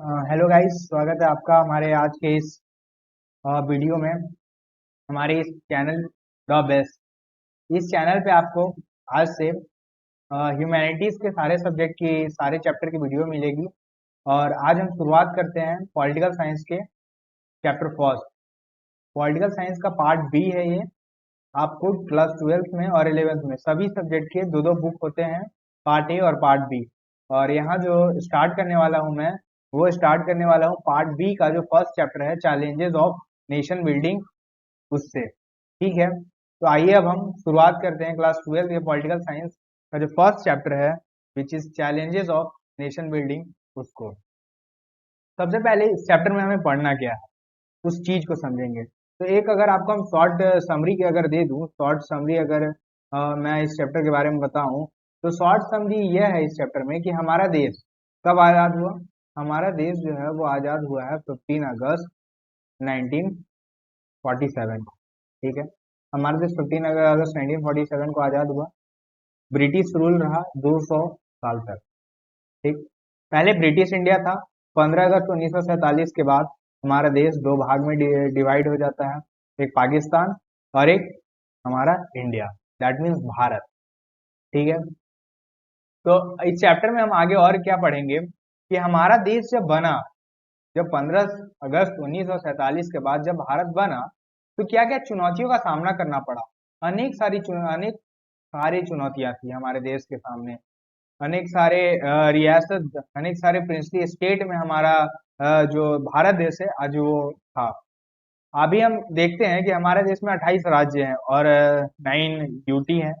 Hello guys, स्वागत है आपका हमारे आज के इस वीडियो में। हमारे इस चैनल द बेस्ट इस चैनल पे आपको आज से ह्यूमैनिटीज के सारे सब्जेक्ट की सारे चैप्टर की वीडियो मिलेगी। और आज हम शुरुआत करते हैं पॉलिटिकल साइंस के चैप्टर फर्स्ट। पॉलिटिकल साइंस का पार्ट बी है ये। आपको क्लास 12th में और 11th में सभी सब्जेक्ट के दो दो बुक होते हैं, पार्ट ए और पार्ट बी। और यहाँ जो स्टार्ट करने वाला हूँ मैं, वो स्टार्ट करने वाला हूँ पार्ट बी का जो फर्स्ट चैप्टर है, चैलेंजेस ऑफ नेशन बिल्डिंग, उससे। ठीक है, तो आइए अब हम शुरुआत करते हैं क्लास 12 के पॉलिटिकल साइंस का जो फर्स्ट चैप्टर है, which is challenges of nation building, उसको। सबसे पहले इस चैप्टर में हमें पढ़ना क्या है, उस चीज को समझेंगे। तो एक अगर आपको हम शॉर्ट समरी की अगर दे दूं, शॉर्ट समरी अगर मैं इस चैप्टर के बारे में बताऊं, तो शॉर्ट समरी यह है इस चैप्टर में कि हमारा देश कब आजाद हुआ। हमारा देश जो है वो आजाद हुआ है 15 अगस्त 1947 को। ठीक है, हमारा देश 15 अगस्त 1947 को आजाद हुआ। ब्रिटिश रूल रहा 200 साल तक। ठीक, पहले ब्रिटिश इंडिया था। 15 अगस्त 1947 के बाद हमारा देश दो भाग में डिवाइड हो जाता है, एक पाकिस्तान और एक हमारा इंडिया, दैट मीन्स भारत। ठीक है, तो इस चैप्टर में हम आगे और क्या पढ़ेंगे कि हमारा देश जब बना, जब 15 अगस्त 1947 के बाद जब भारत बना, तो क्या क्या चुनौतियों का सामना करना पड़ा। अनेक सारी चुनौतियां थी हमारे देश के सामने। अनेक सारे रियासत, अनेक सारे प्रिंसली स्टेट में हमारा जो भारत देश है आज वो था। अभी हम देखते हैं कि हमारे देश में 28 राज्य हैं और 9 यूटी हैं।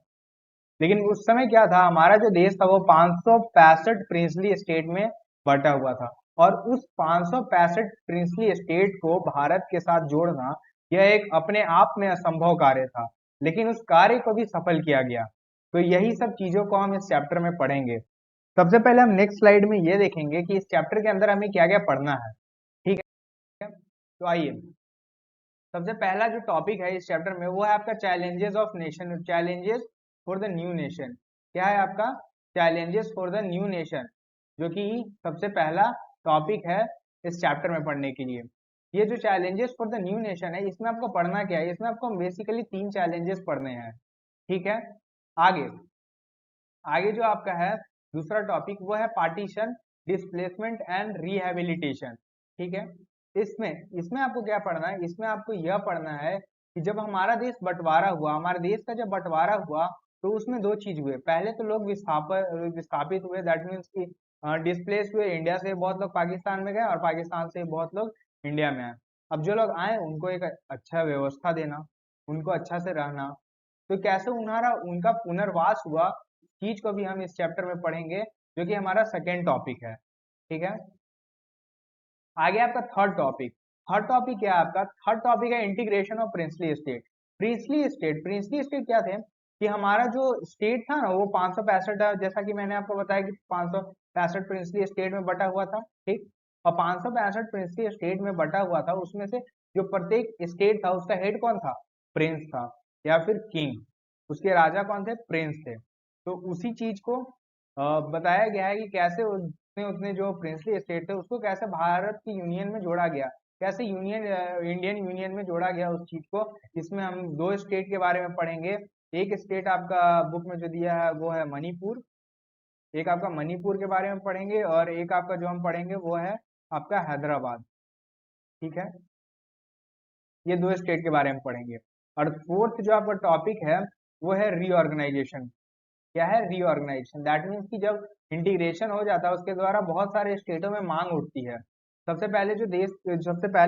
लेकिन उस समय क्या था, हमारा जो देश था वो 565 प्रिंसली स्टेट में बटा हुआ था। और उस 565 प्रिंसली स्टेट को भारत के साथ जोड़ना, यह एक अपने आप में असंभव कार्य था, लेकिन उस कार्य को भी सफल किया गया। तो यही सब चीजों को हम इस चैप्टर में पढ़ेंगे। सबसे पहले हम नेक्स्ट स्लाइड में ये देखेंगे कि इस चैप्टर के अंदर हमें क्या क्या पढ़ना है। ठीक है, तो आइए, सबसे पहला जो टॉपिक है इस चैप्टर में वो है आपका challenges of nation, challenges for the new nation. क्या है आपका? Challenges for the new nation, जो कि सबसे पहला टॉपिक है इस चैप्टर में पढ़ने के लिए। ये जो challenges for the new nation है, इसमें आपको पढ़ना क्या है? इसमें आपको बेसिकली 3 चैलेंजेस पढ़ने हैं। ठीक है, आगे आगे जो आपका है दूसरा टॉपिक वो है पार्टीशन, डिस्प्लेसमेंट एंड रिहेबिलिटेशन। ठीक है, इसमें इसमें आपको क्या पढ़ना है? इसमें आपको यह पढ़ना है कि जब हमारा देश बंटवारा हुआ, हमारे देश का जब बंटवारा हुआ, तो उसमें दो चीज हुए। पहले तो लोग विस्थापित हुए, दैट मीन्स कि डिस्प्लेस हुए। इंडिया से बहुत लोग पाकिस्तान में गए और पाकिस्तान से बहुत लोग इंडिया में आए। अब जो लोग आए उनको एक अच्छा व्यवस्था देना, उनको अच्छा से रहना। तो कैसे उन्हारा उनका पुनर्वास हुआ, चीज को भी हम इस चैप्टर में पढ़ेंगे, जो कि हमारा सेकेंड टॉपिक है। ठीक है, आगे आपका थर्ड टॉपिक। थर्ड टॉपिक क्या है आपका? थर्ड टॉपिक है integration of princely state. Princely state क्या थे कि हमारा जो स्टेट था ना वो 565, जैसा कि मैंने आपको बताया कि 565 प्रिंसली स्टेट में बटा हुआ था। ठीक, और 565 प्रिंसली स्टेट में बटा हुआ था, उसमें से जो प्रत्येक स्टेट था उसका हेड कौन था? प्रिंस था या फिर किंग। उसके राजा कौन थे? प्रिंस थे। तो उसी चीज को बताया गया है कि कैसे उतने उतने जो प्रिंसली स्टेट थे उसको कैसे भारत की यूनियन में जोड़ा गया, कैसे इंडियन यूनियन में जोड़ा गया उस चीज को। इसमें हम दो स्टेट के बारे में पढ़ेंगे। एक स्टेट आपका बुक में जो दिया है वो है मणिपुर, एक आपका मणिपुर के बारे में पढ़ेंगे, और एक आपका जो हम पढ़ेंगे वो है आपका हैदराबाद। ठीक है, ये दो स्टेट के बारे में पढ़ेंगे। और फोर्थ जो आपका टॉपिक है वो है रीऑर्गेनाइजेशन। क्या है? रीऑर्गेनाइजेशन, दैट मीन्स कि जब इंटीग्रेशन हो जाता है उसके द्वारा बहुत सारे स्टेटों में मांग उठती है। सबसे पहले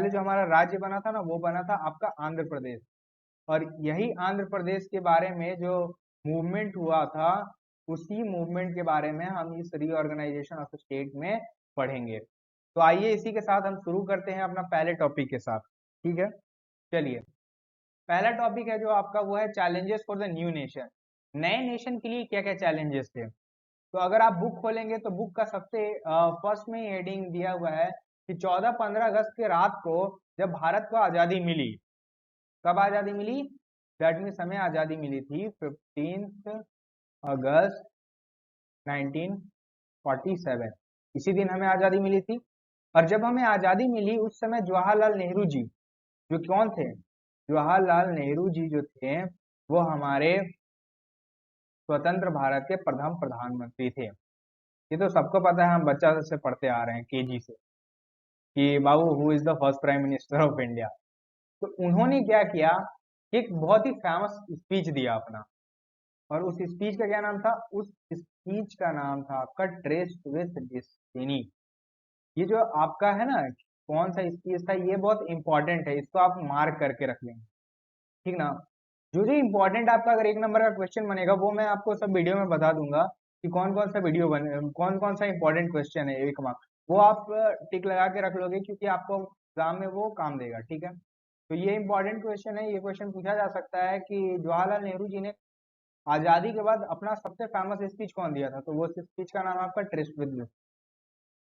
जो हमारा राज्य बना था ना, वो बना था आपका आंध्र प्रदेश। और यही आंध्र प्रदेश के बारे में जो मूवमेंट हुआ था, उसी मूवमेंट के बारे में हम इस रीऑर्गेनाइजेशन ऑफ स्टेट में पढ़ेंगे। तो आइए इसी के साथ हम शुरू करते हैं अपना पहले टॉपिक के साथ। ठीक है, चलिए, पहला टॉपिक है जो आपका वो है challenges for the new nation. नए नेशन के लिए क्या क्या चैलेंजेस थे? तो अगर आप बुक खोलेंगे तो बुक का सबसे फर्स्ट में हेडिंग दिया हुआ है कि 14-15 अगस्त के रात को जब भारत को आज़ादी मिली। कब आज़ादी मिली? दैट मीन्स हमें आज़ादी मिली थी 15 अगस्त 1947, इसी दिन हमें आज़ादी मिली थी। और जब हमें आजादी मिली उस समय जवाहरलाल नेहरू जी, जो कौन थे, जवाहरलाल नेहरू जी जो थे वो हमारे स्वतंत्र भारत के प्रथम प्रधानमंत्री थे। ये तो सबको पता है, हम बच्चा से पढ़ते आ रहे हैं केजी से कि बाबू who is the first prime minister of India. तो उन्होंने क्या किया, एक बहुत ही फेमस स्पीच दिया अपना, और उस स्पीच का क्या नाम था, उस स्पीच का नाम था आपका ट्रेस्ड विथ डेस्टिनी। ये जो आपका है ना, कौन सा स्पीच था, ये बहुत इंपॉर्टेंट है, इसको आप मार्क करके रख लेंगे, ठीक ना। जो जो इंपॉर्टेंट आपका अगर एक नंबर का क्वेश्चन बनेगा वो मैं आपको सब वीडियो में बता दूंगा कि कौन कौन सा वीडियो बने, कौन कौन सा इंपॉर्टेंट क्वेश्चन है, एक मार्क वो आप टिक लगा के रख लोगे, क्योंकि आपको एग्जाम में वो काम देगा, ठीक है। तो ये इंपॉर्टेंट क्वेश्चन है, ये क्वेश्चन पूछा जा सकता है कि जवाहरलाल नेहरू जी ने आजादी के बाद अपना सबसे फेमस स्पीच कौन दिया था, तो वो स्पीच का नाम आपका ट्रस्ट विद।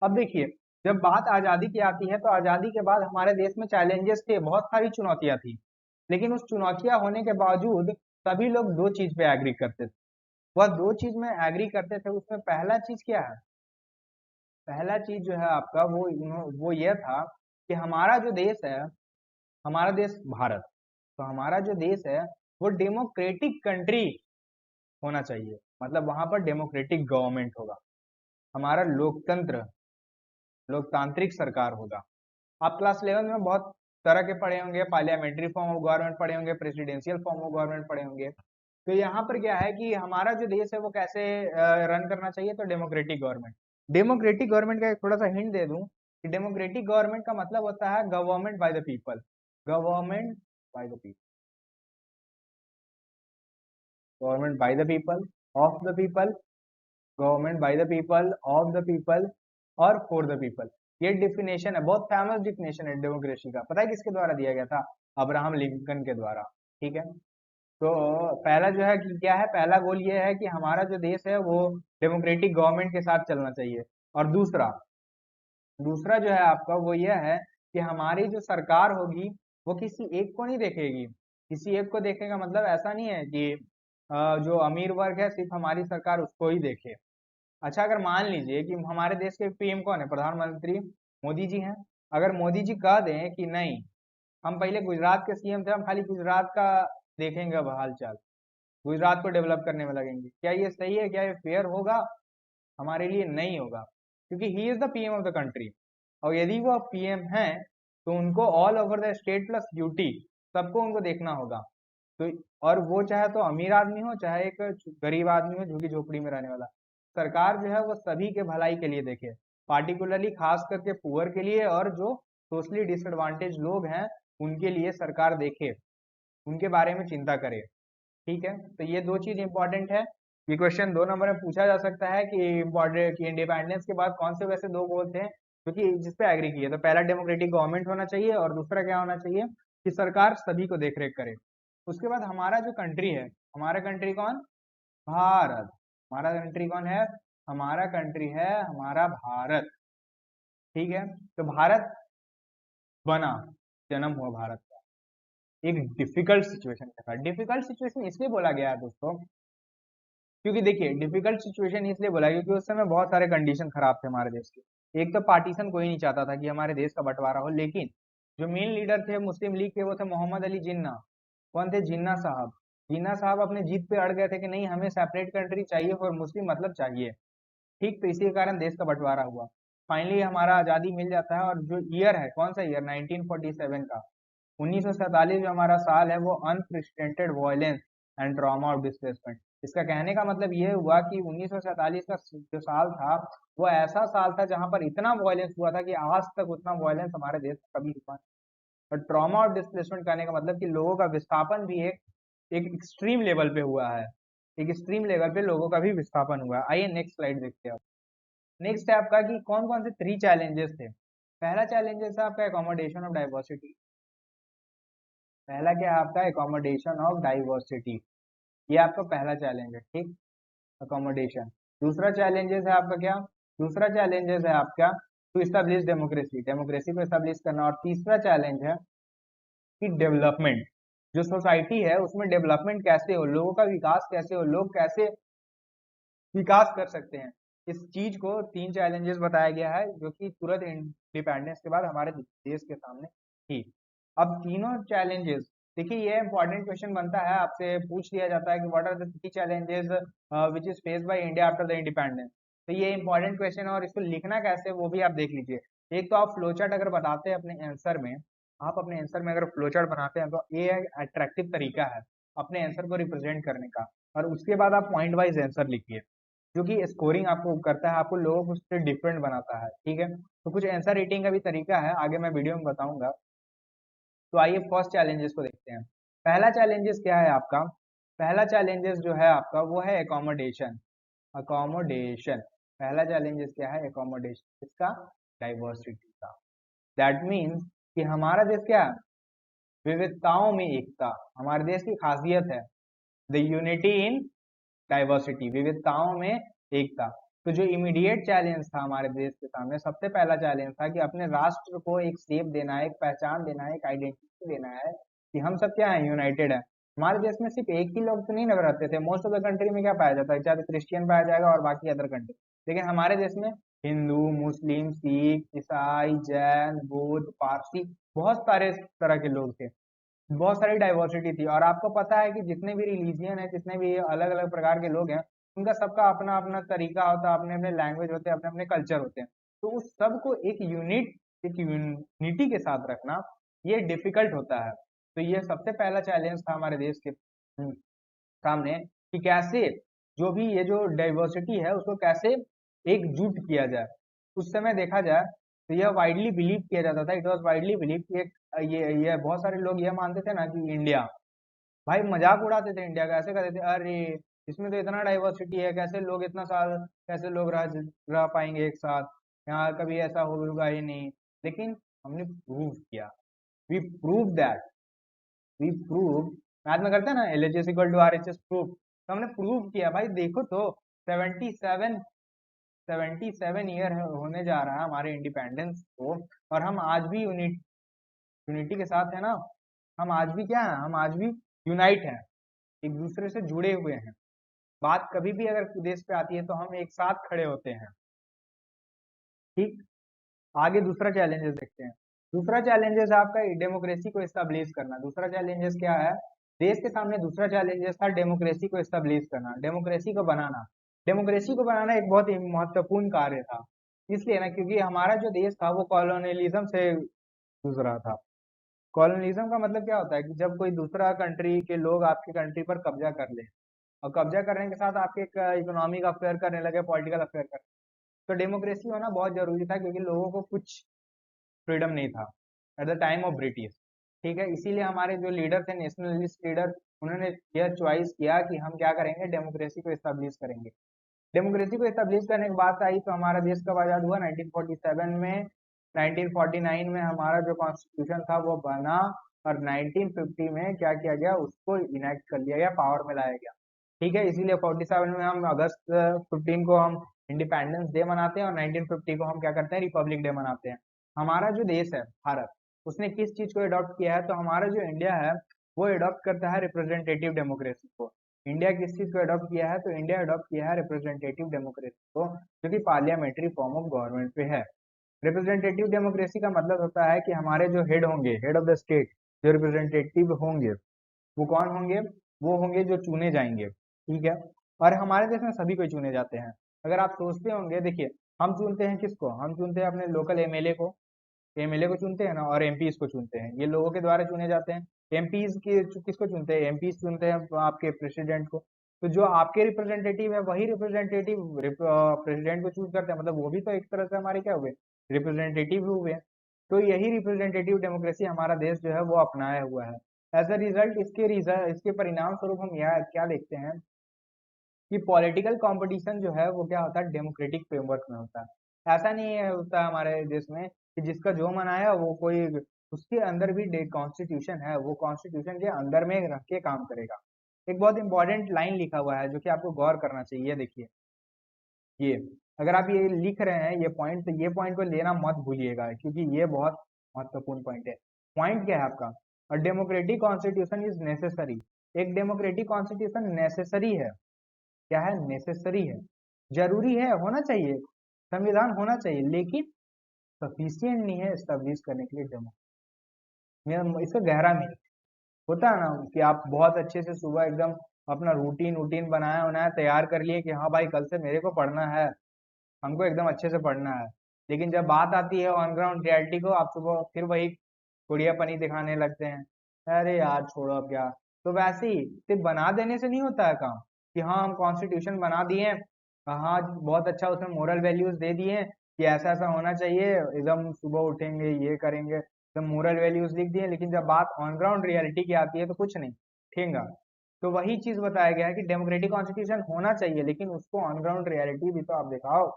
अब देखिए, जब बात आजादी की आती है तो आजादी के बाद हमारे देश में चैलेंजेस थे, बहुत सारी चुनौतियां थी, लेकिन उस चुनौतियां होने के बावजूद सभी लोग दो चीज पे एग्री करते थे। वह दो चीज में एग्री करते थे, उसमें पहला चीज क्या है, पहला चीज जो है आपका वो यह था कि हमारा जो देश है, हमारा देश भारत, तो हमारा जो देश है वो डेमोक्रेटिक कंट्री होना चाहिए, मतलब वहां पर डेमोक्रेटिक गवर्नमेंट होगा, हमारा लोकतंत्र, लोकतांत्रिक सरकार होगा। आप क्लास 11 में बहुत तरह के पढ़े होंगे, पार्लियामेंट्री फॉर्म ऑफ गवर्नमेंट पढ़े होंगे, प्रेसिडेंशियल फॉर्म ऑफ गवर्नमेंट पढ़े होंगे। तो यहाँ पर क्या है कि हमारा जो देश है वो कैसे रन करना चाहिए, तो डेमोक्रेटिक गवर्नमेंट। डेमोक्रेटिक गवर्नमेंट का एक थोड़ा सा हिंट दे दूं कि डेमोक्रेटिक गवर्नमेंट का मतलब होता है government by the people, government by the people, government by the people, of the people, government by the people, of the people और फॉर द पीपल। ये डिफिनेशन है, बहुत फेमस डिफिनेशन है डेमोक्रेसी का, पता है किसके द्वारा दिया गया था, अब्राहम लिंकन के द्वारा, ठीक है। तो पहला जो है कि क्या है, पहला गोल ये है कि हमारा जो देश है वो डेमोक्रेटिक गवर्नमेंट के साथ चलना चाहिए, और दूसरा दूसरा जो है आपका वो यह है कि हमारी जो सरकार होगी वो किसी एक को नहीं देखेगी, किसी एक को देखेगा मतलब ऐसा नहीं है कि जो अमीर वर्ग है सिर्फ हमारी सरकार उसको ही देखे। अच्छा, अगर मान लीजिए कि हमारे देश के पीएम कौन है, प्रधानमंत्री मोदी जी हैं, अगर मोदी जी कह दें कि नहीं, हम पहले गुजरात के सीएम थे, हम खाली गुजरात का देखेंगे अब हाल चाल, गुजरात को डेवलप करने में लगेंगे, क्या ये सही है, क्या ये फेयर होगा, हमारे लिए नहीं होगा, क्योंकि he is the PM of the country. और यदि वो पीएम हैं तो उनको all over the state plus UT सबको उनको देखना होगा। तो और वो चाहे तो अमीर आदमी हो चाहे एक गरीब आदमी हो झुग्गी झोपड़ी में रहने वाला, सरकार जो है वो सभी के भलाई के लिए देखे, पार्टिकुलरली खास करके पुअर के लिए, और जो सोशली डिसएडवांटेज लोग हैं उनके लिए सरकार देखे, उनके बारे में चिंता करे, ठीक है। तो ये दो चीज इंपॉर्टेंट है। ये क्वेश्चन 2 नंबर में पूछा जा सकता है कि इम्पोर्टेंट कि इंडिपेंडेंस के बाद कौन से वैसे दो गोल थे क्योंकि जिस पे एग्री किए, तो पहला डेमोक्रेटिक गवर्नमेंट होना चाहिए और दूसरा क्या होना चाहिए कि सरकार सभी को देख रेख करे। उसके बाद हमारा जो कंट्री है, हमारा कंट्री कौन, भारत, हमारा कंट्री कौन है, हमारा कंट्री है हमारा भारत, ठीक है। तो भारत बना, जन्म हुआ भारत का एक डिफिकल्ट सिचुएशन के साथ। डिफिकल्ट सिचुएशन इसलिए बोला गया है दोस्तों, क्योंकि देखिए डिफिकल्ट सिचुएशन इसलिए बोला क्योंकि उस समय बहुत सारे कंडीशन खराब थे हमारे देश के। एक तो पार्टीशन कोई नहीं चाहता था कि हमारे देश का बंटवारा हो, लेकिन जो मेन लीडर थे मुस्लिम लीग के वो थे मोहम्मद अली जिन्ना। कौन थे, जिन्ना साहब। जिन्ना साहब अपने जीत पे अड़ गए थे कि नहीं हमें सेपरेट कंट्री चाहिए और मुस्लिम मतलब चाहिए, ठीक। तो इसी के कारण देश का बंटवारा हुआ, फाइनली हमारा आज़ादी मिल जाता है। और जो ईयर है कौन सा ईयर, 1947 का, 1947 जो हमारा साल है वो unprecedented violence and trauma of displacement. इसका कहने का मतलब ये हुआ कि 1947 का जो साल था वो ऐसा साल था जहां पर इतना वायलेंस हुआ था कि आज तक उतना वायलेंस हमारे देश में कभी हुआ नहीं। और ट्रॉमा ऑफ डिस्प्लेसमेंट कहने का मतलब कि लोगों का विस्थापन भी एक एक एक्सट्रीम लेवल पे हुआ है, एक एक्सट्रीम लेवल पे लोगों का भी विस्थापन हुआ है। आइए नेक्स्ट स्लाइड देखते हैं। नेक्स्ट है आपका कि कौन कौन से 3 चैलेंजेस थे। पहला चैलेंजेस है आपका एकोमोडेशन ऑफ डाइवर्सिटी, पहला क्या है आपका एकोमोडेशन ऑफ डाइवर्सिटी, ये आपका पहला चैलेंज है, ठीक, अकोमोडेशन। दूसरा चैलेंजेस है आपका क्या, दूसरा चैलेंजेस है आपका टू इस्टेब्लिश डेमोक्रेसी, डेमोक्रेसी को इस्टेब्लिश करना। और तीसरा चैलेंज है कि डेवलपमेंट, जो सोसाइटी है उसमें डेवलपमेंट कैसे हो, लोगों का विकास कैसे हो, लोग कैसे विकास कर सकते हैं, इस चीज को 3 चैलेंजेस बताया गया है जो कि तुरंत इंडिपेंडेंस के बाद हमारे देश के सामने थी। अब तीनों चैलेंजेस, देखिए ये इंपॉर्टेंट क्वेश्चन बनता है, आपसे पूछ लिया जाता है कि what are the 3 challenges which is faced by India after the independence. तो ये इंपॉर्टेंट क्वेश्चन है और इसको लिखना कैसे वो भी आप देख लीजिए। एक तो आप फ्लो चार्ट अगर बताते हैं अपने आंसर में, आप अपने आंसर में अगर फ्लो चार्ट बनाते हैं तो ये अट्रैक्टिव तरीका है अपने आंसर को रिप्रेजेंट करने का। और उसके बाद आप पॉइंट वाइज आंसर लिखिए, जो कि स्कोरिंग आपको करता है, आपको लोगों को उससे डिफरेंट बनाता है। ठीक है, तो कुछ आंसर रेटिंग का भी तरीका है, आगे मैं वीडियो में बताऊंगा। तो आइए फर्स्ट चैलेंजेस को देखते हैं। पहला चैलेंजेस क्या है आपका? पहला चैलेंजेस जो है आपका वो है एकोमोडेशन। अकोमोडेशन, पहला चैलेंजेस क्या है? एकोमोडेशन, इसका डाइवर्सिटी का। दैट मीन्स कि हमारा देश क्या है? विविधताओं में एकता, हमारे देश की खासियत है द यूनिटी इन डाइवर्सिटी, विविधताओं में एकता। तो जो इमीडिएट चैलेंज था हमारे देश के सामने, सबसे पहला चैलेंज था कि अपने राष्ट्र को एक शेप देना है, एक पहचान देना है, एक आइडेंटिटी देना है कि हम सब क्या है, यूनाइटेड है। हमारे देश में सिर्फ एक ही लोग तो नहीं रहते थे, मोस्ट ऑफ द कंट्री में क्या पाया जाता है, चाहे क्रिश्चियन पाया जाएगा और बाकी अदर कंट्री, लेकिन हमारे देश में हिंदू, मुस्लिम, सिख, ईसाई, जैन, बुद्ध, पारसी, बहुत सारे तरह के लोग थे, बहुत सारी डाइवर्सिटी थी। और आपको पता है कि जितने भी रिलीजियन है, जितने भी अलग अलग प्रकार के लोग हैं, उनका सबका अपना अपना तरीका होता है, अपने अपने लैंग्वेज होते हैं, अपने अपने कल्चर होते हैं। तो उस सब को एक यूनिटी के साथ रखना ये डिफिकल्ट होता है। तो ये सबसे पहला चैलेंज था हमारे देश के सामने कि कैसे जो भी ये जो डाइवर्सिटी है उसको कैसे एकजुट किया जाए। उस समय देखा जाए तो यह वाइडली बिलीव किया जाता था, इट वॉज वाइडली बिलीव कि ये बहुत सारे लोग ये मानते थे ना कि इंडिया, भाई मजाक उड़ाते थे इंडिया का, ऐसे कहते थे अरे इसमें तो इतना डाइवर्सिटी है, कैसे लोग इतना साल कैसे लोग रह पाएंगे एक साथ, यहाँ कभी ऐसा होगा ही नहीं। लेकिन हमने प्रूव किया, we prove that, we prove, math में करते हैं ना L H S equal to R H S proof, तो हमने प्रूव किया भाई। देखो तो 77 ईयर होने जा रहा है हमारे इंडिपेंडेंस को, और हम आज भी यूनिटी के साथ है ना। हम आज भी क्या है, हम आज भी यूनाइट हैं, एक दूसरे से जुड़े हुए हैं। बात कभी भी अगर देश पे आती है तो हम एक साथ खड़े होते हैं। ठीक, आगे दूसरा चैलेंजेस देखते हैं। दूसरा चैलेंजेस आपका डेमोक्रेसी को एस्टेब्लिश करना। दूसरा चैलेंजेस क्या है देश के सामने? दूसरा चैलेंजेस था डेमोक्रेसी को एस्टेब्लिश करना, डेमोक्रेसी को बनाना। डेमोक्रेसी को बनाना एक बहुत ही महत्वपूर्ण कार्य था, इसलिए ना क्योंकि हमारा जो देश था वो कॉलोनियलिज्म से गुजरा था। कॉलोनियलिज्म का मतलब क्या होता है कि जब कोई दूसरा कंट्री के लोग आपकी कंट्री पर कब्जा कर ले, और कब्जा करने के साथ आपके इकोनॉमिक अफेयर करने लगे, पॉलिटिकल अफेयर करने, तो डेमोक्रेसी होना बहुत जरूरी था क्योंकि लोगों को कुछ फ्रीडम नहीं था at the time of British. ठीक है, इसीलिए हमारे जो लीडर थे, नेशनलिस्ट लीडर, उन्होंने यह चॉइस किया कि हम क्या करेंगे, डेमोक्रेसी को एस्टेब्लिश करेंगे। डेमोक्रेसी को एस्टेब्लिश करने की बात आई तो हमारा देश कब आजाद हुआ? 1947 में। 1949 में हमारा जो कॉन्स्टिट्यूशन था वो बना, और 1950 में क्या किया गया, उसको इनेक्ट कर लिया गया, पावर में लाया गया। ठीक है, इसीलिए 47 में हम अगस्त 15 को हम इंडिपेंडेंस डे मनाते हैं, और 1950 को हम क्या करते हैं, रिपब्लिक डे मनाते हैं। हमारा जो देश है भारत, उसने किस चीज को अडॉप्ट किया है? तो हमारा जो इंडिया है वो अडॉप्ट करता है रिप्रेजेंटेटिव डेमोक्रेसी को। इंडिया किस चीज को अडॉप्ट किया है? तो इंडिया अडॉप्ट किया है रिप्रेजेंटेटिव डेमोक्रेसी को, जो कि पार्लियामेंट्री फॉर्म ऑफ गवर्नमेंट पे है। रिप्रेजेंटेटिव डेमोक्रेसी का मतलब होता है कि हमारे जो हेड होंगे, हेड ऑफ द स्टेट, जो रिप्रेजेंटेटिव होंगे, वो कौन होंगे? वो होंगे जो चुने जाएंगे। ठीक है, और हमारे देश में सभी कोई चुने जाते हैं। अगर आप सोचते होंगे, देखिए हम चुनते हैं किसको? हम चुनते हैं अपने लोकल एमएलए को, एमएलए को चुनते हैं ना, और एमपीज को चुनते हैं, ये लोगों के द्वारा चुने जाते हैं। एमपीज के किसको चुनते हैं? एमपीज चुनते हैं आपके प्रेसिडेंट को। तो जो आपके रिप्रेजेंटेटिव है वही रिप्रेजेंटेटिव प्रेसिडेंट को चूज करते हैं, मतलब वो भी तो एक तरह से हमारे क्या हुए, रिप्रेजेंटेटिव हुए। तो यही रिप्रेजेंटेटिव डेमोक्रेसी हमारा देश जो है वो अपनाया हुआ है। एज अ रिजल्ट, इसके परिणाम स्वरूप हम यह क्या देखते हैं कि पॉलिटिकल कंपटीशन जो है वो क्या होता है, डेमोक्रेटिक फ्रेमवर्क में होता है। ऐसा नहीं है होता है हमारे देश में कि जिसका जो मन आया वो कोई, उसके अंदर भी कॉन्स्टिट्यूशन है, वो कॉन्स्टिट्यूशन के अंदर में रह के काम करेगा। एक बहुत इंपॉर्टेंट लाइन लिखा हुआ है जो कि आपको गौर करना चाहिए, देखिए ये, अगर आप ये लिख रहे हैं ये पॉइंट, तो ये पॉइंट को लेना मत भूलिएगा क्योंकि ये बहुत महत्वपूर्ण पॉइंट है। पॉइंट क्या है आपका? और डेमोक्रेटिक कॉन्स्टिट्यूशन इज नेसेसरी। एक डेमोक्रेटिक कॉन्स्टिट्यूशन नेसेसरी है। क्या है? नेसेसरी है। जरूरी है, होना चाहिए, संविधान होना चाहिए, लेकिन सफिशियंट नहीं है एस्टेब्लिश करने के लिए डेमोक्रेसी। इसका गहरा मीनिंग होता है ना कि आप बहुत अच्छे से सुबह एकदम अपना रूटीन रूटीन बनाया उनाया तैयार कर लिए कि हाँ भाई कल से मेरे को पढ़ना है, हमको एकदम अच्छे से पढ़ना है, लेकिन जब बात आती है ऑन ग्राउंड रियलिटी को, आप सुबह फिर वही कुड़ियापनी दिखाने लगते हैं, अरे यार छोड़ो अब क्या। तो वैसे ही सिर्फ बना देने से नहीं होता है काम, कि हाँ हम कॉन्स्टिट्यूशन बना दिए, हाँ बहुत अच्छा उसमें मोरल वैल्यूज दे दिए कि ऐसा ऐसा होना चाहिए, एकदम सुबह उठेंगे ये करेंगे, एकदम मोरल वैल्यूज लिख दिए, लेकिन जब बात ऑन ग्राउंड रियलिटी की आती है तो कुछ नहीं, ठीक है। तो वही चीज बताया गया है कि डेमोक्रेटिक कॉन्स्टिट्यूशन होना चाहिए, लेकिन उसको ऑन ग्राउंड रियलिटी भी तो आप दिखाओ,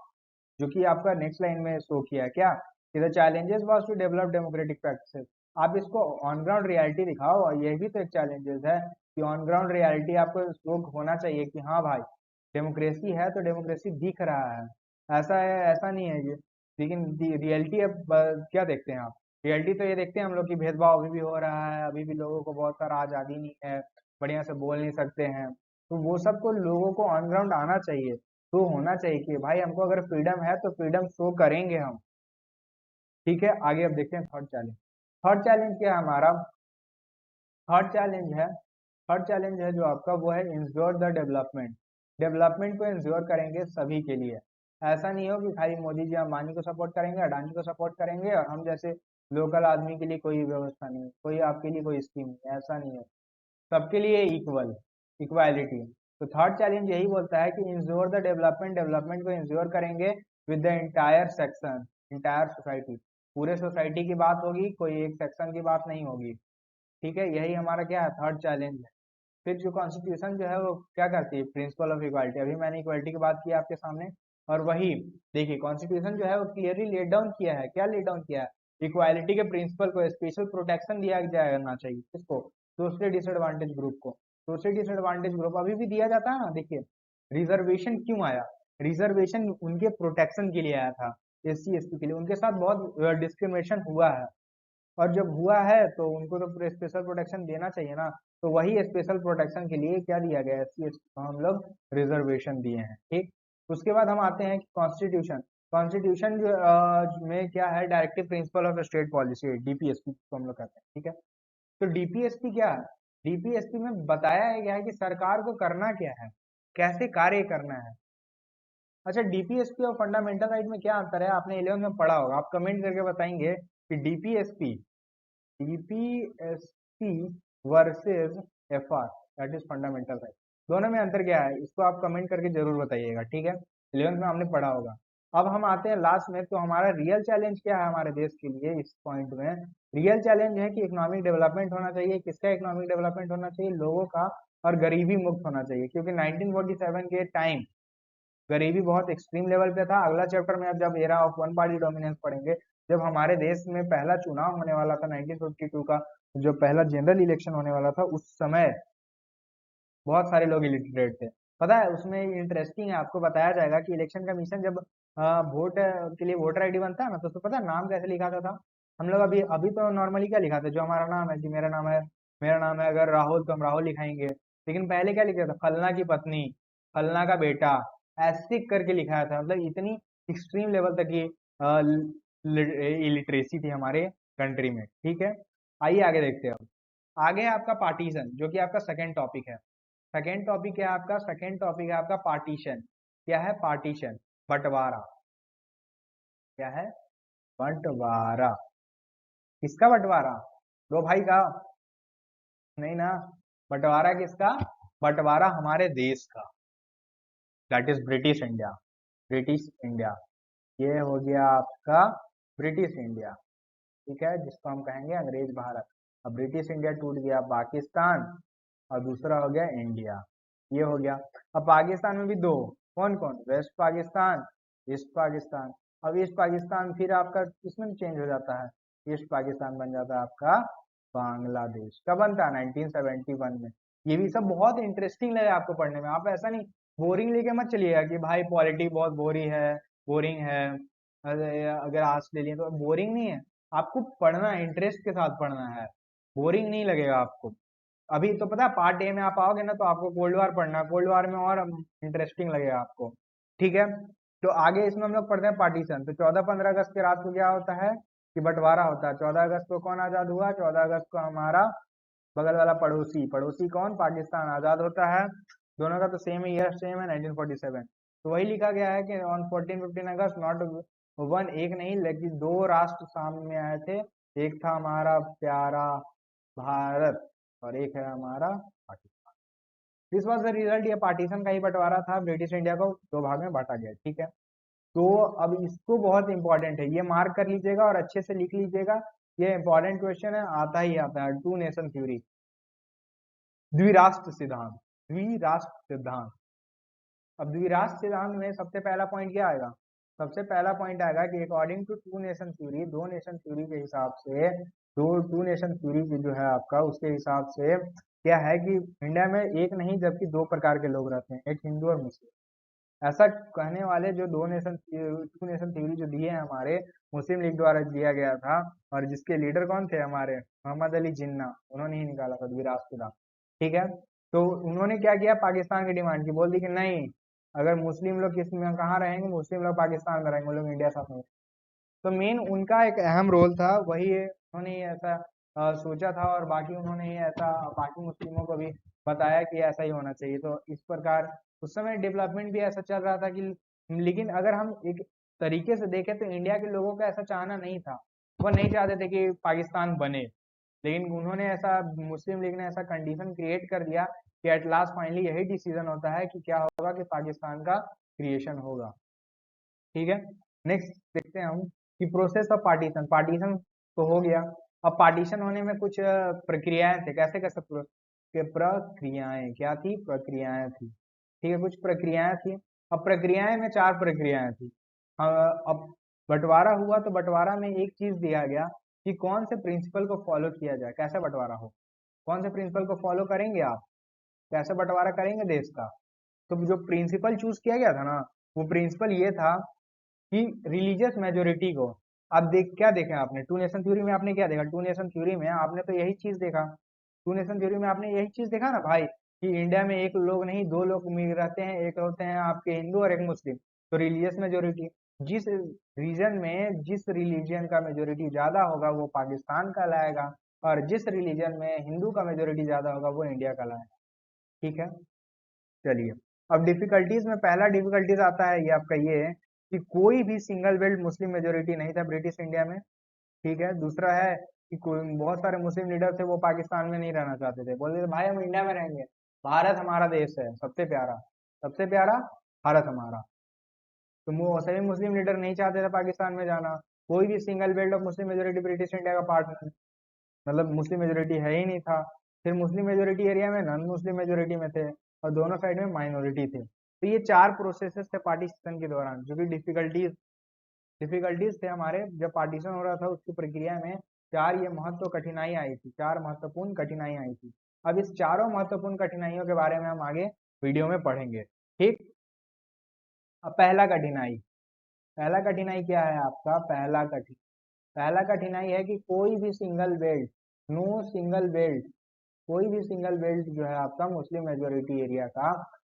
जो कि आपका नेक्स्ट लाइन में शो किया है क्या, कि the challenges was to develop democratic practices. आप इसको ऑन ग्राउंड रियलिटी दिखाओ, और ये भी तो एक चैलेंजेस है कि ऑन ग्राउंड रियलिटी आपको शो होना चाहिए कि हाँ भाई डेमोक्रेसी है तो डेमोक्रेसी दिख रहा है ऐसा नहीं है ये। लेकिन रियलिटी अब क्या देखते हैं आप, रियलिटी तो ये देखते हैं हम लोग कि भेदभाव अभी भी हो रहा है, अभी भी लोगों को बहुत सारा आज़ादी नहीं है, बढ़िया से बोल नहीं सकते हैं। तो वो सब तो लोगों को ऑन ग्राउंड आना चाहिए, तो होना चाहिए कि भाई हमको अगर फ्रीडम है तो फ्रीडम शो करेंगे हम। ठीक है, आगे अब देखते हैं थर्ड चैलेंज। थर्ड चैलेंज क्या है हमारा, थर्ड चैलेंज है जो आपका वो है इंश्योर द डेवलपमेंट। डेवलपमेंट को इंश्योर करेंगे सभी के लिए, ऐसा नहीं हो कि खाली मोदी जी अंबानी को सपोर्ट करेंगे, अडानी को सपोर्ट करेंगे, और हम जैसे लोकल आदमी के लिए कोई व्यवस्था नहीं है, कोई आपके लिए कोई स्कीम नहीं है, ऐसा नहीं है, सबके लिए इक्वल, इक्वालिटी। तो थर्ड चैलेंज यही बोलता है कि इंश्योर द डेवलपमेंट, डेवलपमेंट को इंश्योर करेंगे with the entire section, entire society, पूरे सोसाइटी की बात होगी, कोई एक सेक्शन की बात नहीं होगी। ठीक है, यही हमारा क्या है, थर्ड चैलेंज है। फिर जो कॉन्स्टिट्यूशन जो है वो क्या करती है, प्रिंसिपल ऑफ इक्वालिटी, अभी मैंने इक्वालिटी की बात की आपके सामने, और वही देखिए कॉन्स्टिट्यूशन जो है वो क्लियरली लेट डाउन किया है, क्या लेट डाउन किया है, इक्वालिटी के प्रिंसिपल को स्पेशल प्रोटेक्शन दिया जाना चाहिए, किसको, दूसरे डिसएडवांटेज ग्रुप को। दूसरे डिसएडवांटेज ग्रुप अभी भी दिया जाता है ना, देखिए रिजर्वेशन क्यों आया, रिजर्वेशन उनके प्रोटेक्शन के लिए आया था, एससी एसटी के लिए, उनके साथ बहुत डिस्क्रिमिनेशन हुआ है, और जब हुआ है तो उनको तो स्पेशल प्रोटेक्शन देना चाहिए ना। तो वही स्पेशल प्रोटेक्शन के लिए क्या दिया गया है, एससी एसटी को हम लोग रिजर्वेशन दिए हैं, ठीक। उसके बाद हम आते हैं कि कॉन्स्टिट्यूशन, कॉन्स्टिट्यूशन जो में क्या है, directive principle of state policy, DPSP को हम लोग कहते हैं, ठीक है। तो डीपीएसपी क्या है, डीपीएसपी में बताया गया है कि सरकार को करना क्या है, कैसे कार्य करना है। अच्छा, डीपीएसपी और फंडामेंटल राइट में क्या अंतर है, आपने 11 में पढ़ा होगा, आप कमेंट करके बताएंगे कि DPSP versus FR, that is fundamental right, दोनों में अंतर क्या है, इसको आप कमेंट करके जरूर बताइएगा, ठीक है। 11th में हमने पढ़ा होगा। अब हम आते हैं लास्ट में, तो हमारा रियल चैलेंज क्या है हमारे देश के लिए इस पॉइंट में, रियल चैलेंज है कि इकोनॉमिक डेवलपमेंट होना चाहिए, किसका इकोनॉमिक डेवलपमेंट होना चाहिए, लोगों का, और गरीबी मुक्त होना चाहिए, क्योंकि 1947 के टाइम गरीबी बहुत एक्सट्रीम लेवल पे था। अगला चैप्टर में अब जब era of one party dominance पढ़ेंगे, जब हमारे देश में पहला चुनाव होने वाला था 1952 का, जो पहला जनरल इलेक्शन होने वाला था, उस समय बहुत सारे लोग इलिटरेट थे। पता है उसमें इंटरेस्टिंग है, आपको बताया जाएगा कि इलेक्शन कमीशन जब वोट के लिए वोटर आईडी बनता है ना, तो उसको पता है नाम कैसे लिखाता था। हम लोग अभी अभी तो नॉर्मली क्या लिखाते हैं, जो हमारा नाम है कि मेरा नाम है अगर राहुल तो हम राहुल लिखाएंगे, लेकिन पहले क्या लिखा था, फलना की पत्नी, फलना का बेटा, ऐसे करके लिखाया था, मतलब इतनी एक्सट्रीम लेवल तक की इलिटरेसी थी हमारे कंट्री में, ठीक है। आइए आगे देखते हैं अब। आगे है आपका पार्टीशन, जो कि आपका सेकंड टॉपिक है। सेकंड टॉपिक क्या है आपका, सेकंड टॉपिक है आपका पार्टीशन। क्या है, पार्टीशन, बंटवारा। क्या है, बंटवारा, किसका बंटवारा, दो भाई का, नहीं ना, बंटवारा किसका, बंटवारा हमारे देश का, that is British India, British India, ये हो गया आपका ब्रिटिश इंडिया, ठीक है, जिसको हम कहेंगे अंग्रेज भारत। अब ब्रिटिश इंडिया टूट गया, पाकिस्तान, और दूसरा हो गया इंडिया, ये हो गया। अब पाकिस्तान में भी दो, कौन कौन, वेस्ट पाकिस्तान, ईस्ट पाकिस्तान। अब ईस्ट पाकिस्तान फिर आपका किसमें चेंज हो जाता है, ईस्ट पाकिस्तान बन जाता है आपका बांग्लादेश, कब बनता है, 1971 में। ये भी सब बहुत इंटरेस्टिंग लगे आपको पढ़ने में, आप ऐसा नहीं बोरिंग लेके मत चलिएगा कि भाई पॉलिटिक्स बहुत बोरिंग है, अगर आर्ट्स ले लिए तो बोरिंग नहीं है, आपको पढ़ना है, इंटरेस्ट के साथ पढ़ना है, बोरिंग नहीं लगेगा आपको। अभी तो पता है पार्ट ए में आप आओगे ना, तो आपको कोल्ड वार पढ़ना है, कोल्ड वार में और इंटरेस्टिंग लगेगा आपको। ठीक है। तो आगे इसमें हम लोग पढ़ते हैं पार्टीशन। तो 14-15 अगस्त की रात को क्या होता है कि बंटवारा होता है। 14 अगस्त को कौन आजाद हुआ? 14 अगस्त को हमारा बगल वाला पड़ोसी, पड़ोसी कौन? पाकिस्तान आजाद होता है। दोनों का तो सेम ही ईयर सेम है, 1947। तो वही लिखा गया है कि ऑन 14-15 अगस्त नॉट वन, एक नहीं लेकिन दो राष्ट्र सामने आए थे। एक था हमारा प्यारा भारत और एक है हमारा Pakistan. This was the result. ये पार्टीशन का ही बंटवारा था, ब्रिटिश इंडिया को दो भाग में बांटा गया। ठीक है। तो अब इसको बहुत इंपॉर्टेंट है, ये मार्क कर लीजिएगा और अच्छे से लिख लीजिएगा। ये इंपॉर्टेंट क्वेश्चन है, आता ही आता है। टू नेशन थ्योरी, द्विराष्ट्र सिद्धांत, द्विराष्ट्र सिद्धांत। अब द्विराष्ट्र सिद्धांत में सबसे पहला पॉइंट क्या आएगा? सबसे पहला पॉइंट आएगा कि according to two nation theory, दो नेशन थ्योरी के हिसाब से, दो टू नेशन थ्योरी की जो है आपका, उसके हिसाब से क्या है कि इंडिया में एक नहीं जबकि दो प्रकार के लोग रहते हैं, एक हिंदू और मुस्लिम। ऐसा कहने वाले जो दो नेशन टू नेशन थ्योरी जो दिए हैं हमारे मुस्लिम लीग द्वारा दिया गया था, और जिसके लीडर कौन थे? हमारे मोहम्मद अली जिन्ना, उन्होंने ही निकाला था द्विराष्ट्र सिद्धांत। ठीक है। तो उन्होंने क्या किया? पाकिस्तान की डिमांड की, बोल दी कि नहीं, अगर मुस्लिम लोग किस में कहाँ रहेंगे? मुस्लिम लोग पाकिस्तान में रहेंगे, वो लोग इंडिया साथ में। तो मेन उनका एक अहम रोल था, वही उन्होंने ही ऐसा सोचा था, और बाकी उन्होंने ही ऐसा बाकी मुस्लिमों को भी बताया कि ऐसा ही होना चाहिए। तो इस प्रकार उस समय डेवलपमेंट भी ऐसा चल रहा था कि, लेकिन अगर हम एक तरीके से देखें तो इंडिया के लोगों का ऐसा चाहना नहीं था। वो नहीं चाहते थे कि पाकिस्तान बने, लेकिन उन्होंने ऐसा, मुस्लिम लीग ने ऐसा कंडीशन क्रिएट कर दिया कि एट लास्ट फाइनली यही डिसीजन होता है कि क्या होगा, कि पाकिस्तान का क्रिएशन होगा। ठीक है। नेक्स्ट देखते हैं हम कि प्रोसेस ऑफ पार्टीशन। पार्टीशन तो हो गया। अब पार्टीशन होने में कुछ प्रक्रियाएं थे। कैसे कैसे प्रक्रियाएं क्या थी? प्रक्रियाएं थी। ठीक है, कुछ प्रक्रियाएं थी। अब प्रक्रियाएं में चार प्रक्रियाएं थी। अब बंटवारा हुआ तो बंटवारा में एक चीज दिया गया कि कौन से प्रिंसिपल को फॉलो किया जाए, कैसे बंटवारा हो, कौन से प्रिंसिपल को फॉलो करेंगे आप, कैसे बंटवारा करेंगे देश का। तो जो प्रिंसिपल चूज किया गया था ना, वो प्रिंसिपल ये था कि रिलीजियस मेजोरिटी को, अब देख क्या देखें आपने टू नेशन थ्योरी में, आपने क्या देखा? टू नेशन थ्योरी में आपने तो यही चीज देखा। टू नेशन थ्योरी में आपने यही चीज देखा ना भाई, कि इंडिया में एक लोग नहीं दो लोग रहते हैं, एक होते हैं आपके हिंदू और एक मुस्लिम। तो रिलीजियस मेजोरिटी, जिस रीजन में जिस रिलीजियन का मेजोरिटी ज्यादा होगा वो पाकिस्तान का लाएगा, और जिस रिलीजन में हिंदू का मेजोरिटी ज्यादा होगा वो इंडिया का लाएगा। ठीक है। चलिए, अब डिफिकल्टीज में पहला डिफिकल्टीज आता है ये आपका, ये है कि कोई भी सिंगल बेल्ट मुस्लिम मेजोरिटी नहीं था ब्रिटिश इंडिया में। ठीक है। दूसरा है कि कोई बहुत सारे मुस्लिम लीडर थे, वो पाकिस्तान में नहीं रहना चाहते थे, बोलते थे भाई हम इंडिया में रहेंगे, भारत हमारा देश है सबसे प्यारा, सबसे प्यारा भारत हमारा। तो वो सभी मुस्लिम लीडर नहीं चाहते थे पाकिस्तान में जाना। कोई भी single belt of Muslim majority British India का पार्ट नहीं, मतलब मुस्लिम मेजोरिटी है ही नहीं था। फिर मुस्लिम मेजोरिटी एरिया में नॉन मुस्लिम मेजोरिटी में थे, और दोनों साइड में माइनॉरिटी थे। तो ये चार प्रोसेसेस थे पार्टीशन के दौरान, जो कि डिफिकल्टीज डिफिकल्टीज थे हमारे जब पार्टीशन हो रहा था उसकी प्रक्रिया में। चार ये महत्व कठिनाई आई थी, चार महत्वपूर्ण कठिनाई आई थी। अब इस चारों महत्वपूर्ण कठिनाइयों के बारे में हम आगे वीडियो में पढ़ेंगे। ठीक। अब पहला कठिनाई क्या है आपका? पहला कठिनाई है कि कोई भी single belt, no single belt, कोई भी सिंगल बेल्ट जो है आपका मुस्लिम मेजोरिटी एरिया का,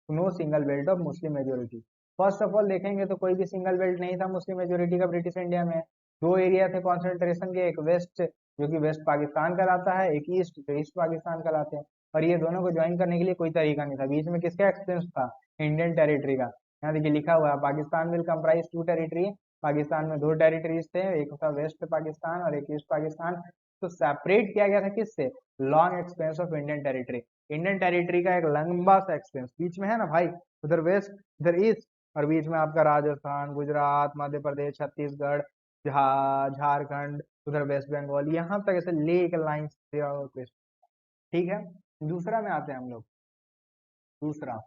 no single belt of Muslim majority. First of all देखेंगे तो कोई भी सिंगल बेल्ट नहीं था मुस्लिम मेजोरिटी का ब्रिटिश इंडिया में। दो एरिया थे कॉन्सेंट्रेशन के, एक वेस्ट जो कि वेस्ट पाकिस्तान कहलाता है, एक ईस्ट जो ईस्ट पाकिस्तान कहलाते हैं। और ये दोनों को ज्वाइन करने के लिए कोई तरीका नहीं था। बीच में किसका एक्सपेंस था? इंडियन टेरिटरी का। यहाँ देखिए लिखा हुआ है, Pakistan will comprise two territory. Pakistan में दो टेरिटरीज थे, एक था वेस्ट पाकिस्तान और एक ईस्ट पाकिस्तान। तो सेपरेट किया गया था किससे? Long expense of Indian territory. Indian territory का एक लंबा सा एक्सपेंस बीच में है ना भाई, उधर वेस्ट इधर ईस्ट, और बीच में आपका राजस्थान, गुजरात, मध्य प्रदेश, छत्तीसगढ़, झारखंड, उधर वेस्ट बंगाल, यहाँ तक ऐसे लेक लाइन। ठीक है। दूसरा में आते हैं हम लोग। दूसरा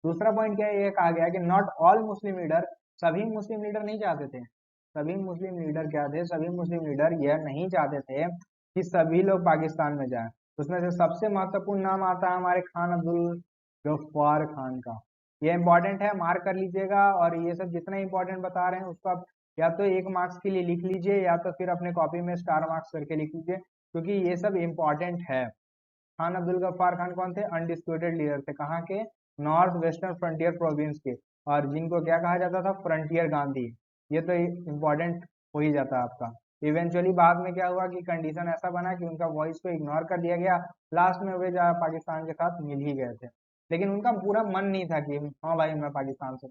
दूसरा पॉइंट क्या है? ये कहा गया कि नॉट ऑल मुस्लिम लीडर, सभी मुस्लिम लीडर नहीं चाहते थे। सभी मुस्लिम लीडर क्या थे? सभी मुस्लिम लीडर यह नहीं चाहते थे कि सभी लोग पाकिस्तान में जाएं। उसमें से सबसे महत्वपूर्ण नाम आता है हमारे खान अब्दुल गफ्फार खान का। ये इंपॉर्टेंट है, मार्क कर लीजिएगा। और ये सब जितना इंपॉर्टेंट बता रहे हैं उसको आप या तो 1 मार्क्स के लिए लिख लीजिए, या तो फिर अपने कॉपी में स्टार मार्क्स करके लिख लीजिए, क्योंकि ये सब इंपॉर्टेंट है। खान अब्दुल गफ्फार खान कौन थे? अनडिस्प्यूटेड लीडर थे। कहाँ के? नॉर्थ वेस्टर्न फ्रंटियर प्रोविंस के। और जिनको क्या कहा जाता था, फ्रंटियर गांधी। ये तो इम्पोर्टेंट हो ही जाता है आपका। इवेंचुअली बाद में क्या हुआ कि कंडीशन ऐसा बना कि उनका वॉइस को इग्नोर कर दिया गया। लास्ट में वे जा पाकिस्तान के साथ मिल ही गए थे, लेकिन उनका पूरा मन नहीं था कि हाँ भाई मैं पाकिस्तान से,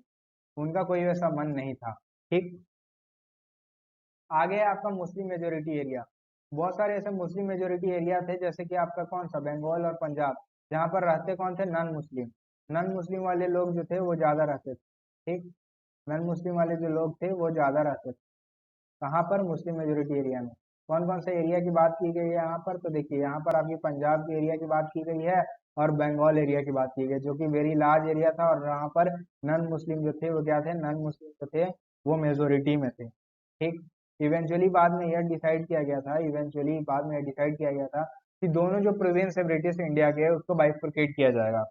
उनका कोई वैसा मन नहीं था। ठीक। आगे है आपका मुस्लिम मेजोरिटी एरिया। बहुत सारे ऐसे मुस्लिम मेजोरिटी एरिया थे, जैसे कि आपका कौन सा, बंगाल और पंजाब, जहाँ पर रहते कौन थे, नॉन मुस्लिम। नॉन मुस्लिम वाले लोग जो थे वो ज्यादा रहते थे। ठीक। नॉन मुस्लिम वाले जो लोग थे वो ज्यादा रहते थे कहाँ पर, मुस्लिम मेजोरिटी एरिया में। कौन कौन से एरिया की बात की गई है यहाँ पर, तो देखिए यहाँ पर आपकी पंजाब के एरिया की बात की गई है और बंगाल एरिया की बात की गई, जो कि वेरी लार्ज एरिया था। और यहाँ पर नॉन मुस्लिम जो थे वो क्या थे, नॉन मुस्लिम जो थे वो मेजोरिटी में थे। ठीक। इवेंचुअली बाद में यह डिसाइड किया गया था, इवेंचुअली बाद में यह डिसाइड किया गया था कि दोनों जो प्रोविंस है ब्रिटिश इंडिया के, उसको बाइफरकेट किया जाएगा।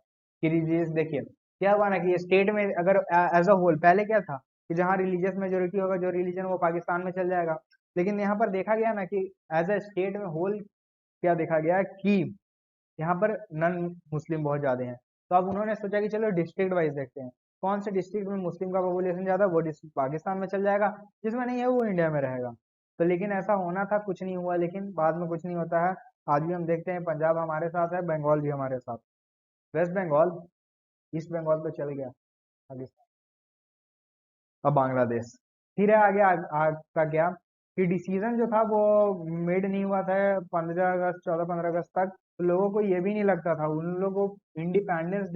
कि रिलीजियस, देखिए क्या हुआ ना कि स्टेट में अगर एज अ होल पहले क्या था कि जहाँ रिलीजियस मेजोरिटी होगा, जो रिलीजन, वो पाकिस्तान में चल जाएगा। लेकिन यहाँ पर देखा गया ना कि एज अ स्टेट में होल क्या देखा गया कि यहाँ पर नन मुस्लिम बहुत ज्यादा हैं। तो अब उन्होंने सोचा कि चलो डिस्ट्रिक्ट वाइज देखते हैं, कौन से डिस्ट्रिक्ट में मुस्लिम का पॉपुलेशन ज्यादा, वो डिस्ट्रिक्ट पाकिस्तान में चल जाएगा, जिसमें नहीं है वो इंडिया में रहेगा। तो लेकिन ऐसा होना था, कुछ नहीं हुआ, लेकिन बाद में कुछ नहीं होता है। आज भी हम देखते हैं पंजाब हमारे साथ है, बंगाल भी हमारे साथ। वेस्ट बंगाल, ईस्ट बंगाल तो चल गया पाकिस्तान। अब बांग्लादेश। फिर है आगे का क्या कि डिसीजन जो था वो मेड नहीं हुआ था 15 अगस्त, 14-15 अगस्त तक। तो लोगों को ये भी नहीं लगता था, उन लोगों को इंडिपेंडेंस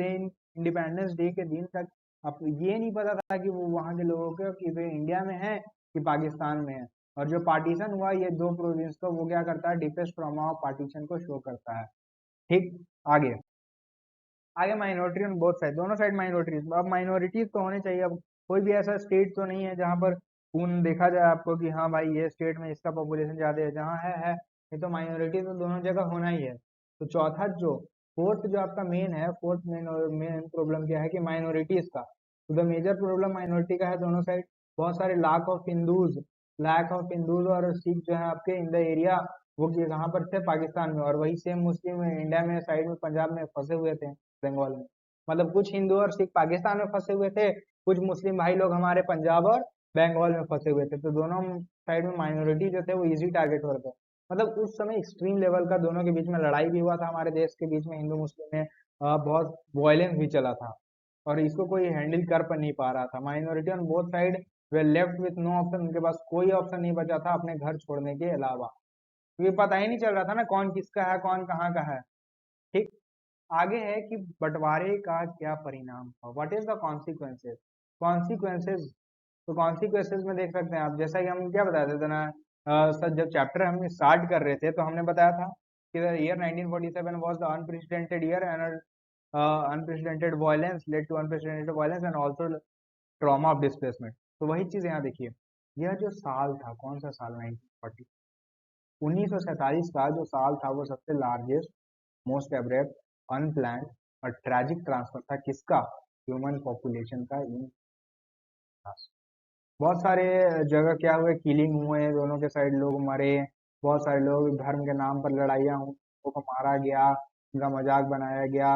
डे के दिन तक अब ये नहीं पता था कि वो वहाँ के लोगों को कि वे इंडिया में है कि पाकिस्तान में है। और जो पार्टीशन हुआ ये दो प्रोविंस का, वो क्या करता है, डीपेस्ट फॉर्म ऑफ पार्टीशन को शो करता है। ठीक। आगे, आगे माइनॉरिटी ऑन बोथ साइड, दोनों साइड माइनॉरिटीज। अब माइनॉरिटीज तो होने चाहिए। अब कोई भी ऐसा स्टेट तो नहीं है जहाँ पर खून देखा जाए आपको कि हाँ भाई ये स्टेट में इसका पॉपुलेशन ज्यादा है, जहाँ है। ये तो माइनॉरिटी तो दोनों जगह होना ही है। तो चौथा जो, फोर्थ जो आपका मेन है, फोर्थ मेन और मेन प्रॉब्लम क्या है कि माइनॉरिटीज का। तो द मेजर प्रॉब्लम माइनॉरिटी का है दोनों साइड। बहुत सारे लैक ऑफ हिंदूज और सिख जो है आपके इन द एरिया, वो कहाँ पर थे, पाकिस्तान में। और वही सेम मुस्लिम इंडिया में साइड में पंजाब में फंसे हुए थे, बंगाल में। मतलब कुछ हिंदू और सिख पाकिस्तान में फंसे हुए थे, कुछ मुस्लिम भाई लोग हमारे पंजाब और बंगाल में फंसे हुए थे। तो दोनों साइड में माइनॉरिटी जो थे वो इजी टारगेट हो रहे थे। मतलब उस समय एक्सट्रीम लेवल का दोनों के बीच में लड़ाई भी हुआ था, हमारे देश के बीच में हिंदू मुस्लिम में बहुत वायलेंस भी चला था। और इसको कोई हैंडल कर पर नहीं पा रहा था। Minority on both side were left with no option, उनके पास कोई ऑप्शन नहीं बचा था अपने घर छोड़ने के अलावा, क्योंकि पता ही नहीं चल रहा था ना कौन किसका है, कौन कहाँ का है। ठीक। आगे है कि बंटवारे का क्या परिणाम था, what is the consequences. Consequences, तो कॉन्सिक्वेंसेज में देख सकते हैं आप, जैसा कि हम क्या बताते थे ना, सर जब चैप्टर हम स्टार्ट कर रहे थे तो हमने बताया था कि the year 1947 was the unprecedented year and unprecedented violence led to unprecedented violence and also trauma of displacement. तो वही चीज यहाँ देखिए, यह जो साल था, कौन सा साल, 1940, 1947 का जो साल था, वो सबसे लार्जेस्ट, मोस्ट एब्रेप्ट, अनप्लान्ड और ट्रैजिक ट्रांसफर था किसका, ह्यूमन पॉपुलेशन का इन। बहुत सारे जगह क्या हुए, किलिंग हुए, दोनों के साइड लोग मरे। बहुत सारे लोग धर्म के नाम पर लड़ाइयाँ हुई, लोगों को मारा गया, उनका मजाक बनाया गया।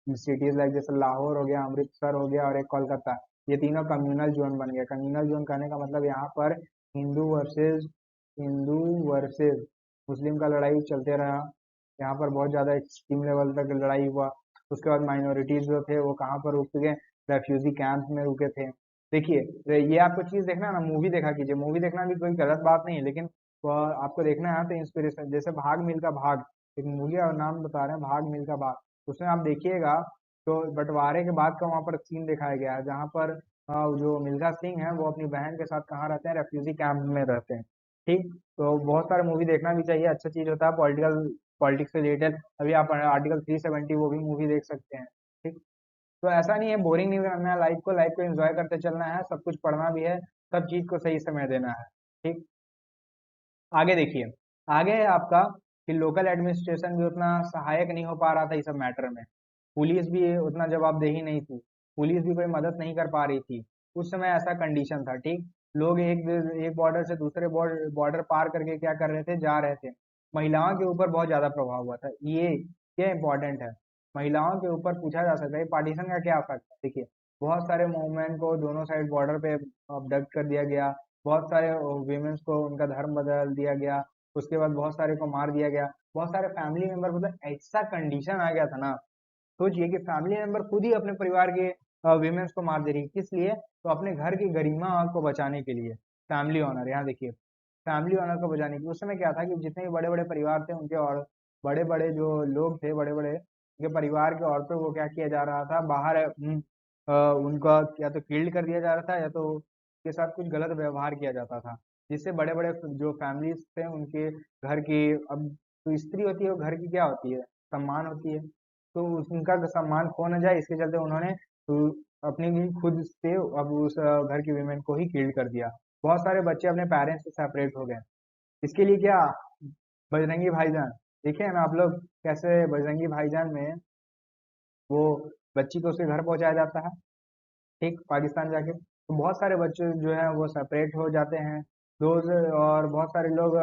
सिटीज लाइक जैसे लाहौर हो गया, अमृतसर हो गया और एक कोलकाता, ये तीनों कम्युनल जोन बन गया। कम्युनल जोन कहने का मतलब यहाँ पर हिंदू वर्सेस हिंदू वर्सेस मुस्लिम का लड़ाई चलते रहा। यहाँ पर बहुत ज्यादा एक्सट्रीम लेवल तक लड़ाई हुआ। उसके बाद माइनॉरिटीज जो थे वो कहाँ पर रुक गए, रेफ्यूजी कैंप में रुके थे। देखिए, तो ये आपको चीज देखना है ना, मूवी देखा कीजिए। मूवी देखना भी कोई गलत बात नहीं है, लेकिन वो आपको देखना है तो इंस्पिरेशन, जैसे भाग मिल्खा भाग, एक मूवी का नाम बता रहे हैं, भाग मिल्खा भाग। उसमें आप देखिएगा तो बंटवारे के बाद का वहाँ पर सीन दिखाया गया है, जहाँ पर जो मिल्खा सिंह है वो अपनी बहन के साथ कहाँ रहते हैं, रेफ्यूजी कैंप में रहते हैं। ठीक। तो बहुत सारे मूवी देखना भी चाहिए, अच्छा चीज होता है, पॉलिटिक्स से रिलेटेड। अभी आप आर्टिकल 370 वो भी मूवी देख सकते हैं। ठीक। तो ऐसा नहीं है, बोरिंग नहीं करना है लाइफ को एंजॉय करते चलना है, सब कुछ पढ़ना भी है, सब चीज को सही समय देना है। ठीक। आगे देखिए, आगे है आपका कि लोकल एडमिनिस्ट्रेशन भी उतना सहायक नहीं हो पा रहा था इस सब मैटर में। पुलिस भी उतना जवाबदेही नहीं थी, पुलिस भी कोई मदद नहीं कर पा रही थी। उस समय ऐसा कंडीशन था। ठीक। लोग एक एक बॉर्डर से दूसरे बॉर्डर पार करके क्या कर रहे थे, जा रहे थे। महिलाओं के ऊपर बहुत ज्यादा प्रभाव हुआ था, ये इंपॉर्टेंट है। महिलाओं के ऊपर पूछा जा सकता है पार्टीशन का क्या इफेक्ट है। देखिए, बहुत सारे वुमेन को दोनों साइड बॉर्डर पे अबडक्ट कर दिया गया, बहुत सारे वीमेंस को उनका धर्म बदल दिया गया, उसके बाद बहुत सारे को मार दिया गया, बहुत सारे फैमिली मेंबर, मतलब ऐसा कंडीशन आ गया था ना। सोचिए कि फैमिली मेंबर खुद ही अपने परिवार के वीमेंस को मार दे रही है, किस लिए? तो अपने घर की गरिमा को बचाने के लिए। फैमिली ऑनर, यहाँ देखिए, फैमिली ऑनर को बचाने के लिए। उस समय क्या था कि जितने भी बड़े बड़े परिवार थे उनके, और बड़े बड़े जो लोग थे, बड़े बड़े उनके परिवार के औरतों को क्या किया जा रहा था, बाहर उनका या तो किल्ड कर दिया जा रहा था, या तो उनके साथ कुछ गलत व्यवहार किया जाता था, जिससे बड़े बड़े जो फैमिलीज थे उनके घर की, अब तो स्त्री होती है वो घर की क्या होती है, सम्मान होती है, तो उनका सम्मान खो न जाए इसके चलते उन्होंने तो अपनी खुद से अब उस घर की वीमेन को ही किल्ड कर दिया। बहुत सारे बच्चे अपने पेरेंट्स से सेपरेट हो गए। इसके लिए क्या, बजरंगी भाईजान, देखे हैं ना आप लोग कैसे बजरंगी भाईजान में वो बच्ची को उसके घर पहुंचाया जाता है, ठीक, पाकिस्तान जाके, तो बहुत सारे बच्चे जो हैं वो सेपरेट हो जाते हैं दोस्त, और बहुत सारे लोग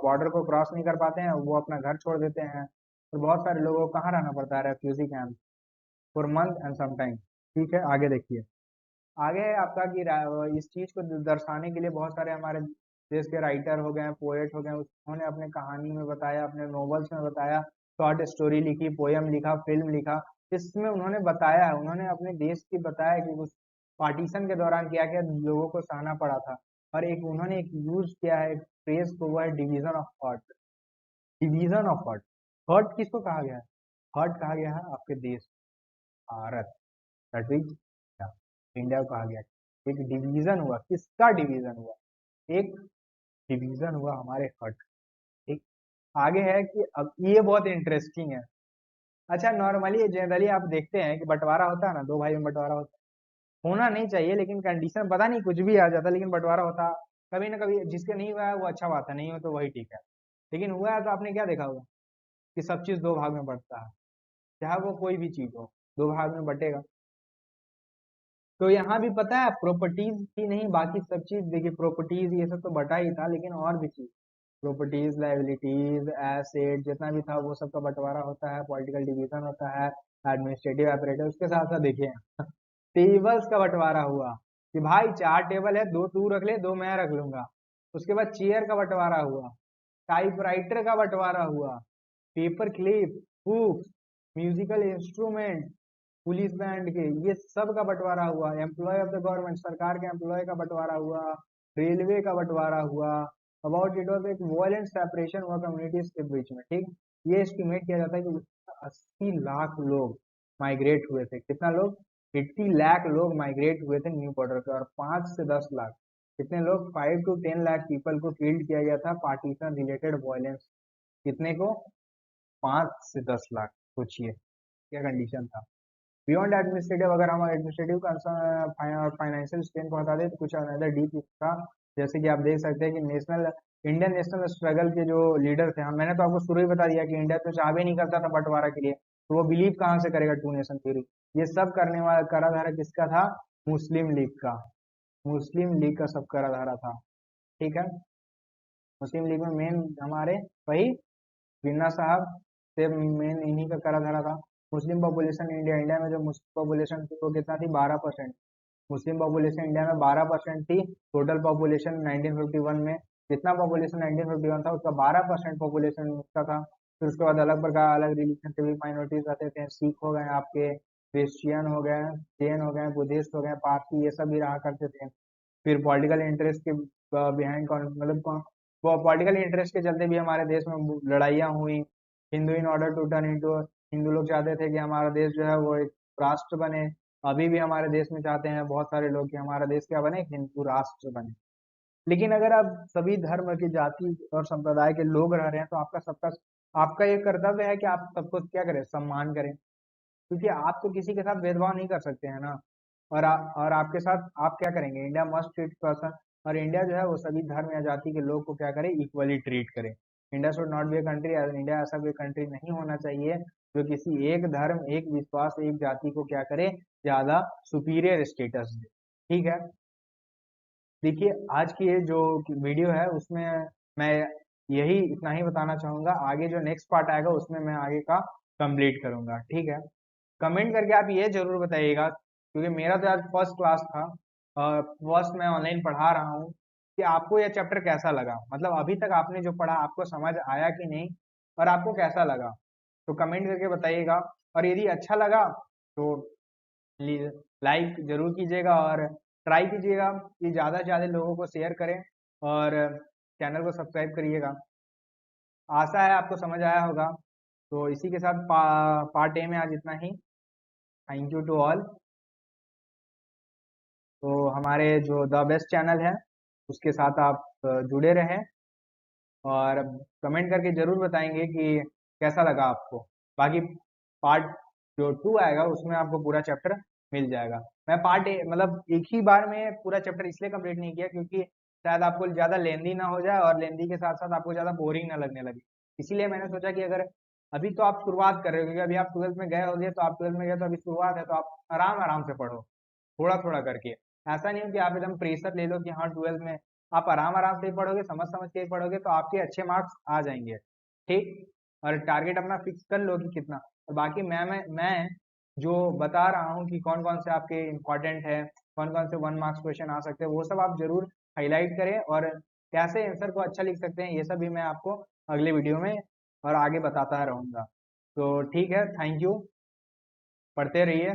बॉर्डर को क्रॉस नहीं कर पाते हैं, वो अपना घर छोड़ देते हैं, और बहुत सारे लोगों को कहाँ रहना पड़ता है, refugee camp, for month and some time. ठीक है, आगे देखिए। आगे है आपका कि इस चीज को दर्शाने के लिए बहुत सारे हमारे देश के राइटर हो गए, पोएट हो गए, उन्होंने अपने कहानी में बताया, अपने नॉवेल्स में बताया, शॉर्ट स्टोरी लिखी, पोयम लिखा, फिल्म लिखा, इसमें उन्होंने बताया है, उन्होंने अपने देश की बताया कि उस पार्टीशन के दौरान क्या क्या लोगों को सहना पड़ा था। और एक उन्होंने एक यूज किया है फ्रेज को, वो है division of heart. Division of heart, heart किसको कहा गया है? हर्ट कहा गया है आपके देश भारत, दैट मीन्स इंडिया को कहा गया। एक डिवीजन हुआ, किसका डिवीजन हुआ? एक डिवीजन हुआ हमारे हट। ठीक, आगे है कि अब ये बहुत इंटरेस्टिंग है। अच्छा, नॉर्मली जनरली आप देखते हैं कि बंटवारा होता है ना, दो भाई में बंटवारा होता है, होना नहीं चाहिए, लेकिन कंडीशन पता नहीं कुछ भी आ जाता, लेकिन बंटवारा होता कभी ना कभी। जिसके नहीं हुआ है वो अच्छा बात है, नहीं हो तो वही ठीक है, लेकिन हुआ है तो आपने क्या देखा होगा कि सब चीज दो भाग में बंटता है, चाहे वो कोई भी चीज हो, दो भाग में बटेगा। तो यहाँ भी पता है प्रॉपर्टीज ही नहीं, बाकी सब चीज देखिए, प्रॉपर्टीज ये सब तो बटा ही था, लेकिन और भी चीज, प्रॉपर्टीज, लाइबिलिटीज, एसेट, जितना भी था वो सब का बंटवारा होता है, पॉलिटिकल डिवीजन होता है, एडमिनिस्ट्रेटिव ऑपरेटर। उसके साथ साथ देखिए टेबल्स का बंटवारा हुआ कि भाई चार टेबल है, दो तू रख ले, दो मैं रख लूंगा। उसके बाद चेयर का बंटवारा हुआ, टाइपराइटर का बंटवारा हुआ, paper clip, books, musical instrument, police band के, ये सब का बंटवारा हुआ, एम्प्लॉय ऑफ द गवर्नमेंट, सरकार के एम्प्लॉय का बंटवारा हुआ, रेलवे का बंटवारा हुआ। अबाउट इट वॉज एक वॉयलेंट सेपरेशन हुआ कम्युनिटीज के बीच में। ठीक, ये एस्टिमेट किया जाता है कि 80 लाख लोग माइग्रेट हुए थे। कितना लोग? 80 लाख लोग माइग्रेट हुए थे न्यू बॉर्डर पे, और 5 से 10 लाख, कितने लोग, 5 to 10 लाख पीपल को किल्ड किया गया था पार्टीशन रिलेटेड वायलेंस। कितने को? 5 से 10 लाख। सोचिए क्या कंडीशन था। बियॉन्ड एडमिनिस्ट्रेटिव, अगर हम एडमिनिस्ट्रेटिव फाइनेंशियल स्ट्रेन को हटा दें तो कुछ अनदर डीप था। जैसे कि आप देख सकते हैं कि इंडियन नेशनल स्ट्रगल के जो लीडर थे, हम, मैंने तो आपको शुरू ही बता दिया कि इंडिया तो चाह भी नहीं करता था बंटवारा के लिए, तो वो बिलीव कहाँ से करेगा टू नेशन थ्योरी? ये सब करने वाला कराधारा किसका था? मुस्लिम लीग का। मुस्लिम लीग का सब कराधारा था। ठीक है, मुस्लिम लीग में मेन हमारे वही जिन्ना साहब से मेन इन्हीं का करा धरा था। मुस्लिम पॉपुलेशन इंडिया, इंडिया में जो मुस्लिम पॉपुलेशन थी वो कितना थी? 12%। मुस्लिम पॉपुलेशन इंडिया में 12% थी। टोटल पॉपुलेशन 1951 में, जितना पॉपुलेशन 1951 था उसका 12% पॉपुलेशन उसका था। फिर उसके बाद अलग प्रकार अलग रिलीजन के भी माइनॉरिटीज आते थे, सिख हो गए आपके, क्रिश्चियन हो गए, जैन हो गए, बुद्धिस्ट हो गए, पारसी, ये सब भी रहा करते थे। फिर पॉलिटिकल इंटरेस्ट के बिहाइंड, मतलब वो पॉलिटिकल इंटरेस्ट के चलते भी हमारे देश में लड़ाइयाँ हुई। Hindu in order to turn into, Hindu लोग चाहते थे कि हमारा देश जो है वो एक राष्ट्र बने। अभी भी हमारे देश में चाहते हैं बहुत सारे लोग कि हमारा देश क्या बने, एक हिंदू राष्ट्र बने। लेकिन अगर आप सभी धर्म की, जाति और संप्रदाय के लोग रह रहे हैं तो आपका सबका, आपका ये कर्तव्य है कि आप सबको क्या करें, सम्मान करें, क्योंकि आप तो किसी के साथ भेदभाव नहीं कर सकते हैं ना। और आपके साथ आप क्या करेंगे? इंडिया मस्ट ट्रीट पर्सन, और इंडिया जो है वो सभी धर्म या जाति के लोग को क्या करे, इक्वली ट्रीट करे। India should not be a country, India ऐसा कोई कंट्री नहीं होना चाहिए जो किसी एक धर्म, एक विश्वास, एक जाति को क्या करे, ज्यादा सुपीरियर स्टेटस दे। ठीक है, देखिए आज की ये जो वीडियो है उसमें मैं यही इतना ही बताना चाहूंगा। आगे जो नेक्स्ट पार्ट आएगा उसमें मैं आगे का कंप्लीट करूंगा। ठीक है, कमेंट करके आप ये जरूर बताइएगा क्योंकि मेरा तो आज फर्स्ट क्लास था, फर्स्ट मैं ऑनलाइन पढ़ा रहा हूँ, कि आपको यह चैप्टर कैसा लगा, मतलब अभी तक आपने जो पढ़ा आपको समझ आया कि नहीं, और आपको कैसा लगा, तो कमेंट करके बताइएगा। और यदि अच्छा लगा तो लाइक जरूर कीजिएगा, और ट्राई कीजिएगा कि ज़्यादा से ज़्यादा लोगों को शेयर करें, और चैनल को सब्सक्राइब करिएगा। आशा है आपको समझ आया होगा। तो इसी के साथ पार्ट ए में आज इतना ही। Thank you to all. तो हमारे जो द बेस्ट चैनल है उसके साथ आप जुड़े रहें, और कमेंट करके जरूर बताएंगे कि कैसा लगा आपको। बाकी पार्ट जो 2 आएगा उसमें आपको पूरा चैप्टर मिल जाएगा। मैं पार्ट ए मतलब एक ही बार में पूरा चैप्टर इसलिए कंप्लीट नहीं किया क्योंकि शायद आपको ज़्यादा लेंदी ना हो जाए, और लेंदी के साथ साथ आपको ज़्यादा बोरिंग ना लगने लगे। इसीलिए मैंने सोचा कि अगर अभी तो आप शुरुआत कर रहे हो, क्योंकि अभी आप 12th में गए होगे, तो आप 12th में गए तो अभी शुरुआत है, तो आप आराम आराम से पढ़ो, थोड़ा थोड़ा करके। ऐसा नहीं हो कि आप एकदम प्रेशर ले लो कि हाँ 12th में, आप आराम आराम से ही पढ़ोगे, समझ समझ के ही पढ़ोगे, तो आपके अच्छे मार्क्स आ जाएंगे। ठीक। और टारगेट अपना फिक्स कर लो कि कितना। और बाकी मैं जो बता रहा हूँ कि कौन कौन से आपके इम्पोर्टेंट है, कौन कौन से 1 मार्क्स क्वेश्चन आ सकते हैं, वो सब आप जरूर हाईलाइट करें, और कैसे आंसर को अच्छा लिख सकते हैं ये सब भी मैं आपको अगले वीडियो में और आगे बताता रहूंगा। तो ठीक है, थैंक यू, पढ़ते रहिए।